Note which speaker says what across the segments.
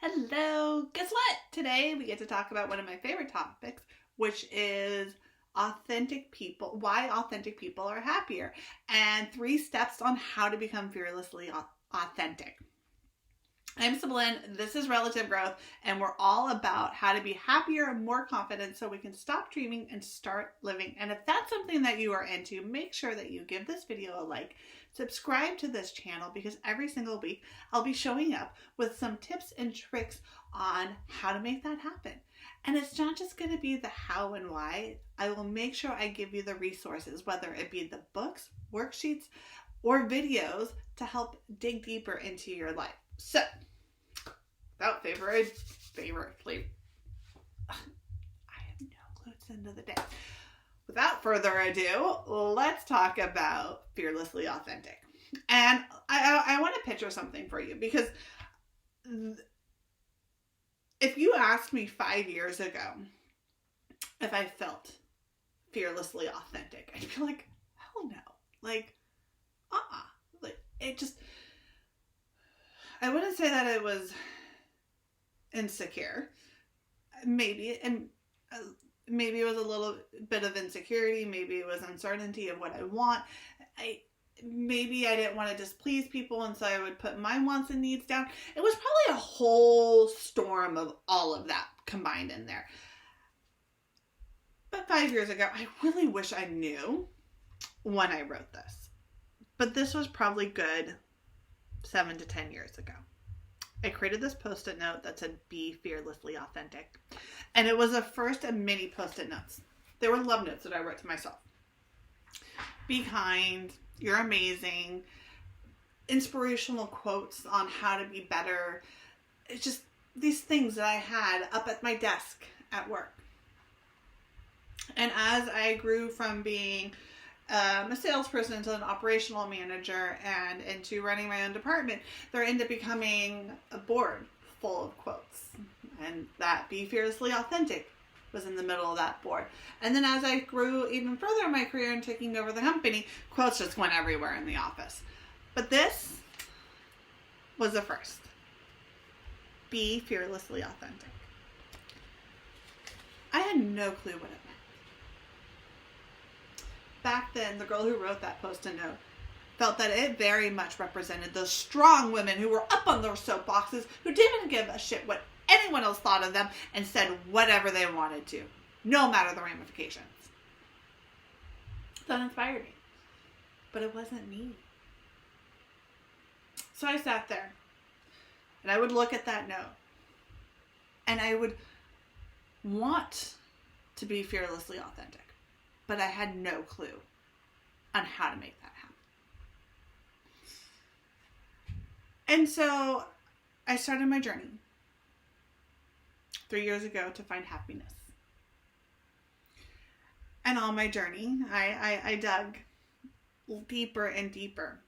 Speaker 1: Hello! Guess what? Today we get to talk about one of my favorite topics, which is authentic people, why authentic people are happier, and 3 steps on how to become fearlessly authentic. I'm Sibyllin, this is Relative Growth, and we're all about how to be happier and more confident so we can stop dreaming and start living. And if that's something that you are into, make sure that you give this video a like, subscribe to this channel, because every single week I'll be showing up with some tips and tricks on how to make that happen. And it's not just going to be the how and why. I will make sure I give you the resources, whether it be the books, worksheets, or videos to help dig deeper into your life. So, without favorite flavor, I have no clue. It's the end of the day. Without further ado, let's talk about fearlessly authentic. And I want to picture something for you, because if you asked me 5 years ago if I felt fearlessly authentic, I'd be like, hell no. Like, like it just, I wouldn't say that it was insecure. Maybe, and maybe it was a little bit of insecurity. Maybe it was uncertainty of what I want. Maybe I didn't want to displease people, and so I would put my wants and needs down. It was probably a whole storm of all of that combined in there. But 5 years ago, I really wish I knew when I wrote this. But this was probably good 7 to 10 years ago. I created this post-it note that said, "Be fearlessly authentic." And it was the first of many post-it notes. They were love notes that I wrote to myself. Be kind. You're amazing. Inspirational quotes on how to be better. It's just these things that I had up at my desk at work. And as I grew from being a salesperson into an operational manager and into running my own department, there ended up becoming a board full of quotes. And that "Be fearlessly authentic" was in the middle of that board. And then as I grew even further in my career and taking over the company, quotes just went everywhere in the office. But this was the first. Be fearlessly authentic. I had no clue what it meant. Back then, the girl who wrote that post-it note felt that it very much represented those strong women who were up on their soapboxes, who didn't give a shit what anyone else thought of them, and said whatever they wanted to, no matter the ramifications. That inspired me. But it wasn't me. So I sat there, and I would look at that note, and I would want to be fearlessly authentic. But I had no clue on how to make that happen. And so I started my journey 3 years ago to find happiness. And on my journey, I dug deeper and deeper.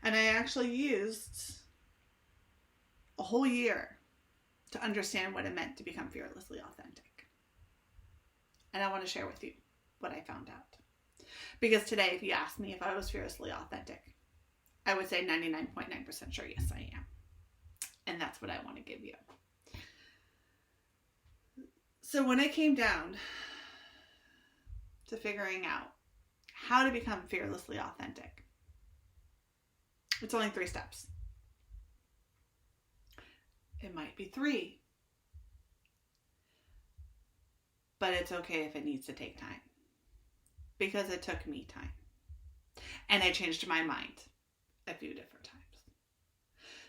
Speaker 1: And I actually used a whole year to understand what it meant to become fearlessly authentic. And I want to share with you what I found out. Because today, if you ask me if I was fearlessly authentic, I would say 99.9% sure, yes, I am. And that's what I want to give you. So when it came down to figuring out how to become fearlessly authentic, it's only 3 steps. It might be 3. But it's okay if it needs to take time. Because it took me time. And I changed my mind a few different times.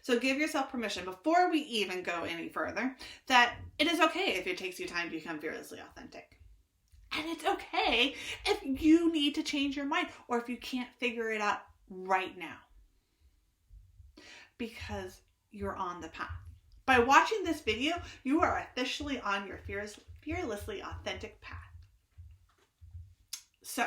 Speaker 1: So give yourself permission, before we even go any further, that it is okay if it takes you time to become fearlessly authentic. And it's okay if you need to change your mind, or if you can't figure it out right now. Because you're on the path. By watching this video, you are officially on your fearlessly authentic path. So,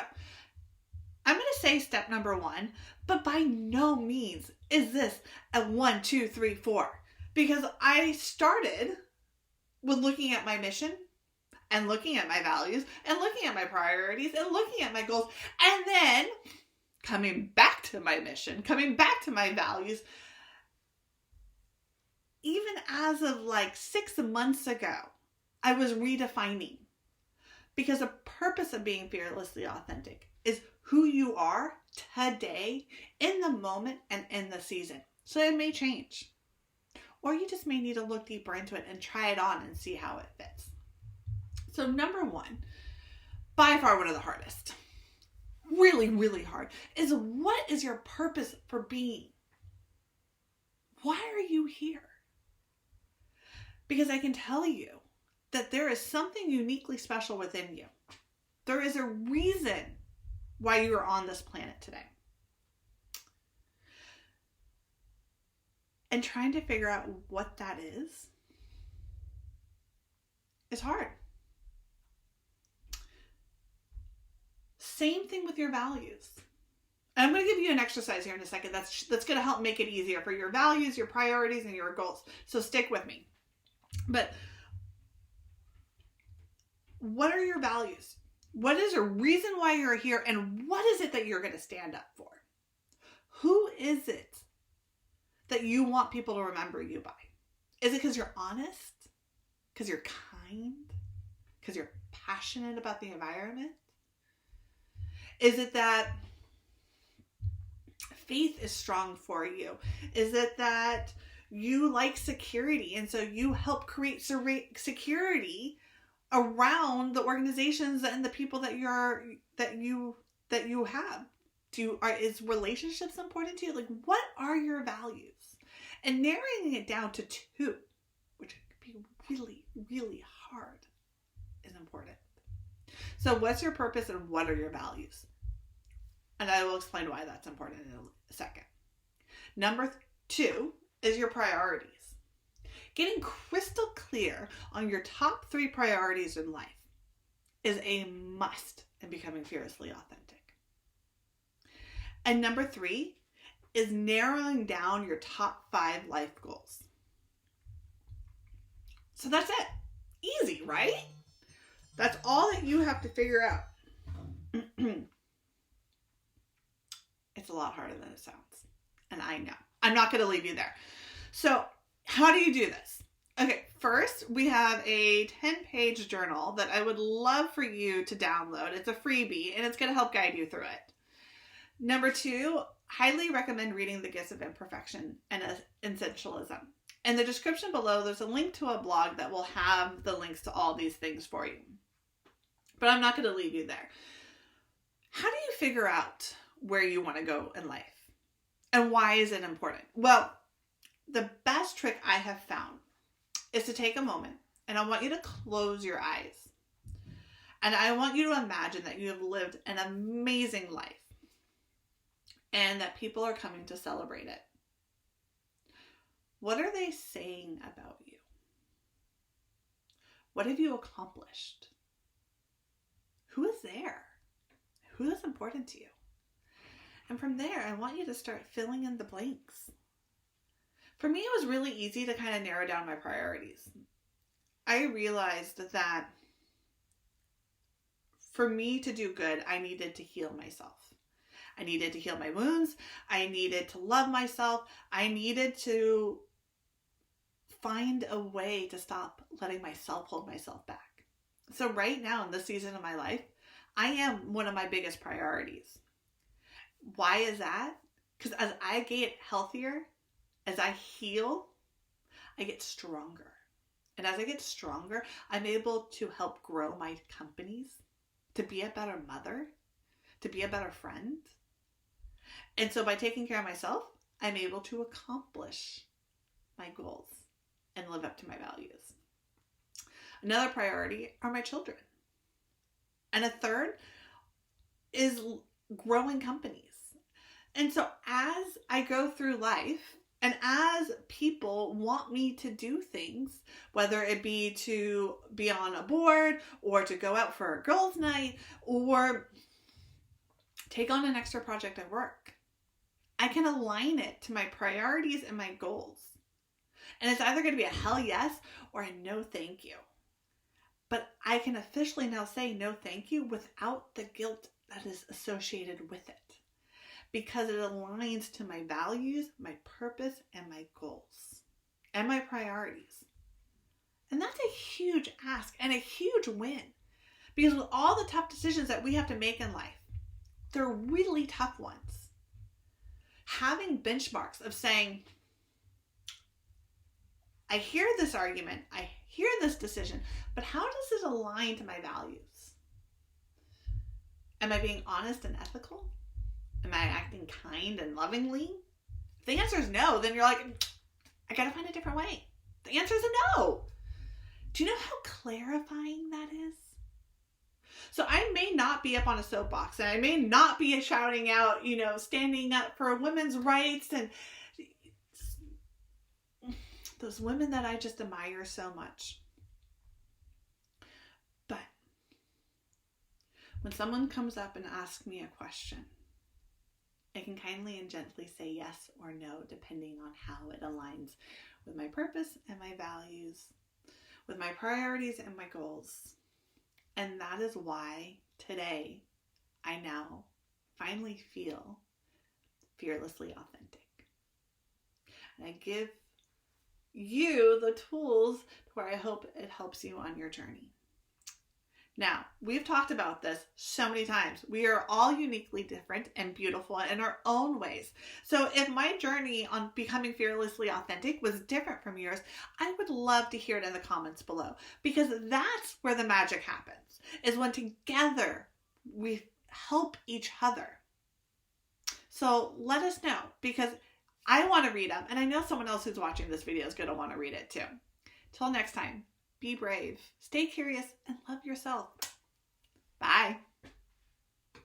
Speaker 1: I'm going to say step number 1, but by no means is this a 1, 2, 3, 4. Because I started with looking at my mission, and looking at my values, and looking at my priorities, and looking at my goals, and then coming back to my mission, coming back to my values, even as of like 6 months ago, I was redefining, because the purpose of being fearlessly authentic is who you are today, in the moment and in the season. So it may change, or you just may need to look deeper into it and try it on and see how it fits. So number one, by far one of the hardest, really, really hard, is what is your purpose for being? Why are you here? Because I can tell you that there is something uniquely special within you. There is a reason why you are on this planet today. And trying to figure out what that is hard. Same thing with your values. And I'm going to give you an exercise here in a second that's going to help make it easier for your values, your priorities, and your goals. So stick with me. But what are your values? What is a reason why you're here? And what is it that you're going to stand up for? Who is it that you want people to remember you by? Is it because you're honest? Because you're kind? Because you're passionate about the environment? Is it that faith is strong for you? Is it that you like security, and so you help create security around the organizations and the people that you have? Is relationships important to you? Like, what are your values? And narrowing it down to 2, which can be really, really hard, is important. So what's your purpose and what are your values? And I will explain why that's important in a second. Number 2 is your priorities. Getting crystal clear on your top 3 priorities in life is a must in becoming fiercely authentic. And number 3 is narrowing down your top 5 life goals. So that's it. Easy, right? That's all that you have to figure out. It's a lot harder than it sounds. And I know. I'm not going to leave you there. So how do you do this? Okay, first we have a 10-page journal that I would love for you to download. It's a freebie and it's going to help guide you through it. Number 2, highly recommend reading The Gifts of Imperfection and Essentialism. In the description below, there's a link to a blog that will have the links to all these things for you. But I'm not going to leave you there. How do you figure out where you want to go in life? And why is it important? Well, the best trick I have found is to take a moment, and I want you to close your eyes. And I want you to imagine that you have lived an amazing life and that people are coming to celebrate it. What are they saying about you? What have you accomplished? Who is there? Who is important to you? And from there, I want you to start filling in the blanks. For me, it was really easy to kind of narrow down my priorities. I realized that for me to do good, I needed to heal myself. I needed to heal my wounds. I needed to love myself. I needed to find a way to stop letting myself hold myself back. So right now in this season of my life, I am one of my biggest priorities. Why is that? Because as I get healthier, as I heal, I get stronger. And as I get stronger, I'm able to help grow my companies, to be a better mother, to be a better friend. And so by taking care of myself, I'm able to accomplish my goals and live up to my values. Another priority are my children. And a third is growing companies. And so as I go through life, and as people want me to do things, whether it be to be on a board or to go out for a girls' night or take on an extra project at work, I can align it to my priorities and my goals. And it's either going to be a hell yes or a no thank you. But I can officially now say no thank you without the guilt that is associated with it, because it aligns to my values, my purpose, and my goals. and my priorities. And that's a huge ask and a huge win. Because with all the tough decisions that we have to make in life, they're really tough ones. Having benchmarks of saying, I hear this argument, I hear this decision, but how does it align to my values? Am I being honest and ethical? Am I acting kind and lovingly? If the answer is no, then you're like, I gotta find a different way. The answer is a no. Do you know how clarifying that is? So I may not be up on a soapbox, and I may not be shouting out, standing up for women's rights and those women that I just admire so much. But when someone comes up and asks me a question, I can kindly and gently say yes or no, depending on how it aligns with my purpose and my values, with my priorities and my goals. And that is why today I now finally feel fearlessly authentic. And I give you the tools where I hope it helps you on your journey. Now, we've talked about this so many times. We are all uniquely different and beautiful in our own ways. So if my journey on becoming fearlessly authentic was different from yours, I would love to hear it in the comments below, because that's where the magic happens, is when together we help each other. So let us know, because I want to read them, and I know someone else who's watching this video is going to want to read it too. Till next time, be brave, stay curious, and love yourself. Bye.